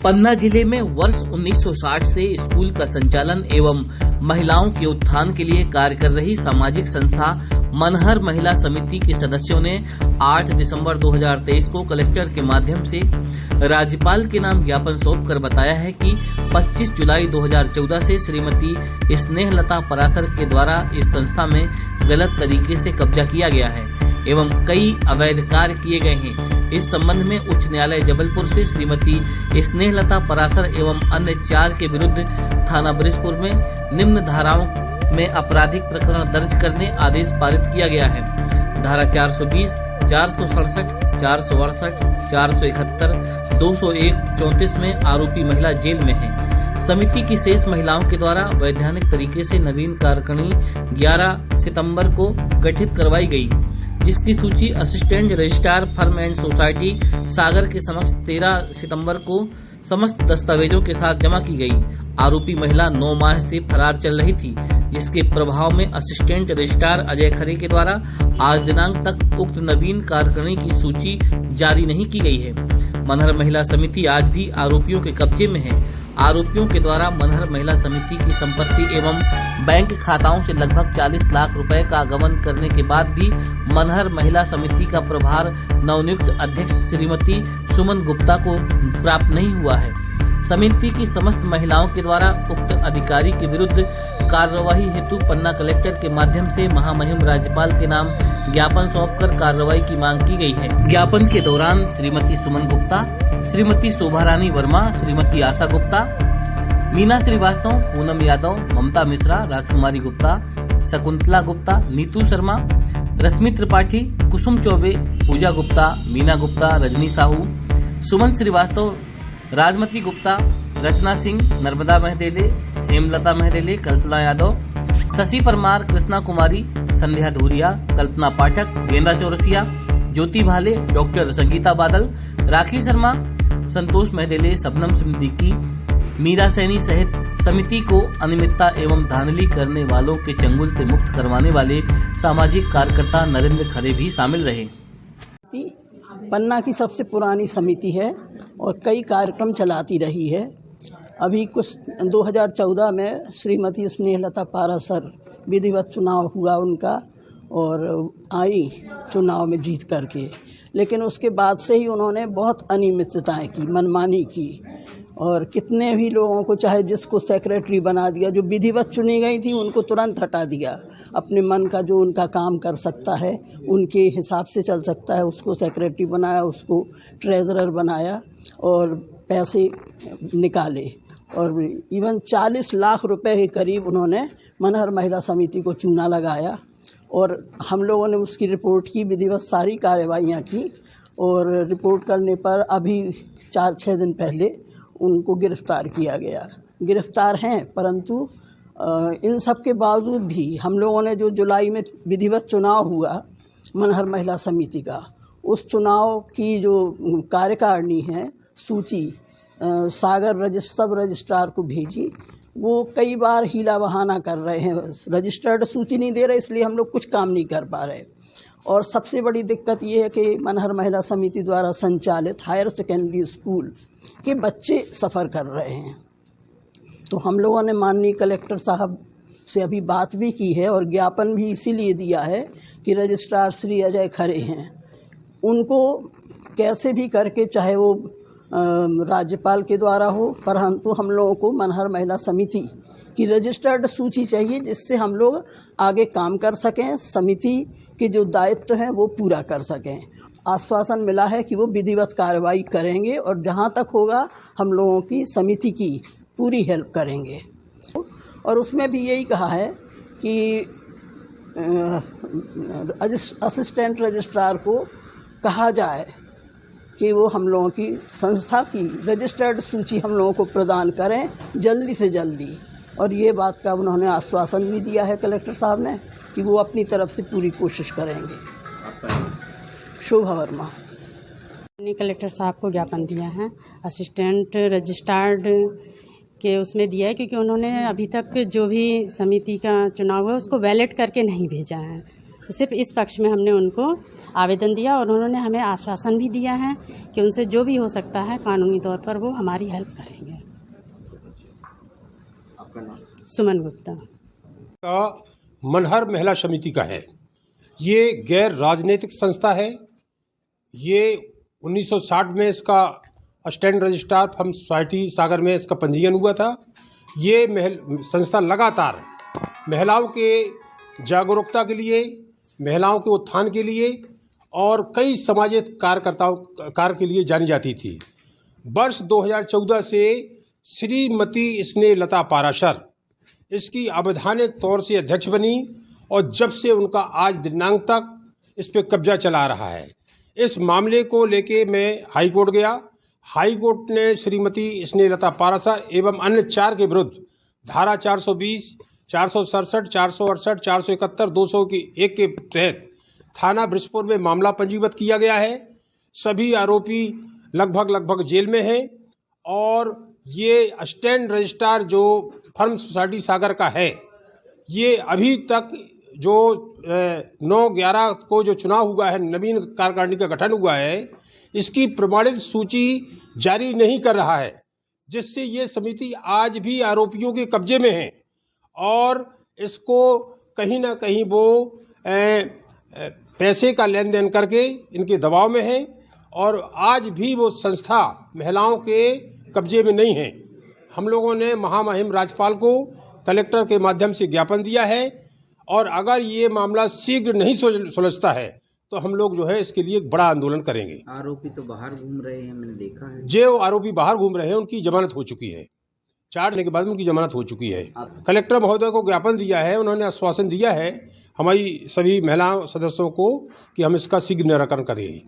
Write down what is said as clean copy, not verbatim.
पन्ना जिले में वर्ष 1960 से स्कूल का संचालन एवं महिलाओं के उत्थान के लिए कार्य कर रही सामाजिक संस्था मनहर महिला समिति के सदस्यों ने 8 दिसंबर 2023 को कलेक्टर के माध्यम से राज्यपाल के नाम ज्ञापन सौंपकर बताया है कि 25 जुलाई 2014 से श्रीमती स्नेहलता परासर के द्वारा इस संस्था में गलत तरीके से कब्जा किया गया है एवं कई अवैध कार्य किए गए हैं। इस संबंध में उच्च न्यायालय जबलपुर से श्रीमती स्नेहलता परासर एवं अन्य 4 के विरुद्ध थाना बरिशपुर में निम्न धाराओं में आपराधिक प्रकरण दर्ज करने आदेश पारित किया गया है। धारा 420, 467, 468, 471, 201, 34 में आरोपी महिला जेल में है। समिति की शेष महिलाओं के द्वारा वैधानिक तरीके से नवीन कार्यकारिणी 11 सितंबर को गठित करवाई गई, जिसकी सूची assistant registrar firm and society Sagar के समक्ष 13 सितंबर को समस्त दस्तावेजों के साथ जमा की गई। आरोपी महिला 9 माह से फरार चल रही थी, जिसके प्रभाव में असिस्टेंट रजिस्ट्रार अजय खरे के द्वारा आज दिनांक तक उक्त नवीन कार्यकारिणी की सूची जारी नहीं की गई है। मनहर महिला समिति आज भी आरोपियों के कब्जे में है। आरोपियों के द्वारा मनहर महिला समिति की संपत्ति एवं बैंक खाताओं से लगभग 40 लाख रुपए का गबन करने के बाद भी मनहर महिला समिति का प्रभार नवनियुक्त अध्यक्ष श्रीमती सुमन गुप्ता को प्राप्त नहीं हुआ है। समिति की समस्त महिलाओं के द्वारा उक्त अधिकारी के विरुद्ध कार्यवाही हेतु पन्ना कलेक्टर के माध्यम से महामहिम राज्यपाल के नाम ज्ञापन सौंपकर कार्रवाई की मांग की गई है। ज्ञापन के दौरान श्रीमती सुमन गुप्ता, श्रीमती शोभा रानी वर्मा, श्रीमती आशा गुप्ता, मीना श्रीवास्तव, पूनम यादव, ममता मिश्रा, राजकुमारी गुप्ता, शकुंतला गुप्ता, नीतू शर्मा, रश्मि त्रिपाठी, कुसुम चौबे, पूजा गुप्ता, मीना गुप्ता, रजनी साहू, सुमन श्रीवास्तव, राजमती गुप्ता, रचना सिंह, नर्मदा महदेले, हेमलता महदेले, कल्पना यादव, शशि परमार, कृष्णा कुमारी, संध्या धूरिया, कल्पना पाठक, गेंदा चौरसिया, ज्योति भाले, डॉक्टर संगीता बादल, राखी शर्मा, संतोष महदेले, शबनम सिद्दीकी, मीरा सैनी सहित समिति को अनियमितता एवं धांधली करने वालों के चंगुल से मुक्त करवाने वाले सामाजिक कार्यकर्ता नरेंद्र खरे भी शामिल रहे। पन्ना की सबसे पुरानी समिति है और कई कार्यक्रम चलाती रही है। अभी कुछ 2014 में श्रीमती स्नेहलता पारासर विधिवत चुनाव हुआ उनका और आई चुनाव में जीत करके, लेकिन उसके बाद से ही उन्होंने बहुत अनियमितताएं की, मनमानी की और कितने भी लोगों को, चाहे जिसको सेक्रेटरी बना दिया, जो विधिवत चुनी गई थी उनको तुरंत हटा दिया। अपने मन का जो उनका काम कर सकता है, उनके हिसाब से चल सकता है, उसको सेक्रेटरी बनाया, उसको ट्रेजरर बनाया और पैसे निकाले और इवन 40 लाख रुपए के करीब उन्होंने मनहर महिला समिति को चूना लगाया और हम लोगों ने उसकी रिपोर्ट की, विधिवत सारी कार्रवाइयाँ की और रिपोर्ट करने पर अभी 4-6 दिन पहले उनको गिरफ्तार किया गया। गिरफ्तार हैं, परंतु इन सब के बावजूद भी हम लोगों ने जो जुलाई में विधिवत चुनाव हुआ मनहर महिला समिति का, उस चुनाव की जो कार्यकारिणी है सूची सागर सब रजिस्ट्रार को भेजी। वो कई बार हीला बहाना कर रहे हैं, रजिस्टर्ड सूची नहीं दे रहे, इसलिए हम लोग कुछ काम नहीं कर पा रहे। और सबसे बड़ी दिक्कत ये है कि मनहर महिला समिति द्वारा संचालित हायर सेकेंडरी स्कूल के बच्चे सफ़र कर रहे हैं। तो हम लोगों ने माननीय कलेक्टर साहब से अभी बात भी की है और ज्ञापन भी इसीलिए दिया है कि रजिस्ट्रार श्री अजय खरे हैं, उनको कैसे भी करके, चाहे वो राज्यपाल के द्वारा हो, परंतु हम लोगों को मनहर महिला समिति की रजिस्टर्ड सूची चाहिए, जिससे हम लोग आगे काम कर सकें, समिति के जो दायित्व हैं वो पूरा कर सकें। आश्वासन मिला है कि वो विधिवत कार्रवाई करेंगे और जहां तक होगा हम लोगों की समिति की पूरी हेल्प करेंगे। और उसमें भी यही कहा है कि असिस्टेंट रजिस्ट्रार को कहा जाए कि वो हम लोगों की संस्था की रजिस्टर्ड सूची हम लोगों को प्रदान करें जल्दी से जल्दी। और ये बात का उन्होंने आश्वासन भी दिया है कलेक्टर साहब ने कि वो अपनी तरफ से पूरी कोशिश करेंगे। शोभा वर्मा ने कलेक्टर साहब को ज्ञापन दिया है, असिस्टेंट रजिस्ट्रार्ड के उसमें दिया है, क्योंकि उन्होंने अभी तक जो भी समिति का चुनाव है उसको वैलिड करके नहीं भेजा है। तो सिर्फ इस पक्ष में हमने उनको आवेदन दिया और उन्होंने हमें आश्वासन भी दिया है कि उनसे जो भी हो सकता है कानूनी तौर पर वो हमारी हेल्प करेंगे। आपका नाम? सुमन गुप्ता। का मनहर महिला समिति का है। ये गैर राजनीतिक संस्था है। ये 1960 में इसका स्टैंड रजिस्ट्रार फर्म सोसाइटी सागर में इसका पंजीयन हुआ था। ये संस्था लगातार महिलाओं के जागरूकता के लिए, महिलाओं के उत्थान के लिए और कई सामाजिक कार्य के लिए जानी जाती थी। वर्ष 2014 से श्रीमती स्नेहलता पाराशर इसकी अवैधानिक तौर से अध्यक्ष बनी और जब से उनका आज दिनांक तक इस पे कब्जा चला रहा है। इस मामले को लेके मैं हाई कोर्ट गया। हाई कोर्ट ने श्रीमती स्नेहलता पाराशर एवं अन्य 4 के विरुद्ध धारा 420, 467, 468, 471, 201 के तहत थाना ब्रिजपुर में मामला पंजीबद्ध किया गया है। सभी आरोपी लगभग जेल में हैं और ये स्टैंड रजिस्ट्रार जो फर्म सोसाइटी सागर का है, ये अभी तक जो 9/11 को जो चुनाव हुआ है, नवीन कार्यकारिणी का गठन हुआ है, इसकी प्रमाणित सूची जारी नहीं कर रहा है, जिससे ये समिति आज भी आरोपियों के कब्जे में है और इसको कहीं ना कहीं वो पैसे का लेन देन करके इनके दबाव में है और आज भी वो संस्था महिलाओं के कब्जे में नहीं है। हम लोगों ने महामहिम राज्यपाल को कलेक्टर के माध्यम से ज्ञापन दिया है और अगर ये मामला शीघ्र नहीं सुलझता है तो हम लोग जो है इसके लिए एक बड़ा आंदोलन करेंगे। आरोपी तो बाहर घूम रहे हैं, मैंने देखा है। जो आरोपी बाहर घूम रहे हैं उनकी जमानत हो चुकी है। 4 दिन के बाद उनकी जमानत हो चुकी है। कलेक्टर महोदय को ज्ञापन दिया है, उन्होंने आश्वासन दिया है हमारी सभी महिला सदस्यों को कि हम इसका शीघ्र निराकरण करेंगे।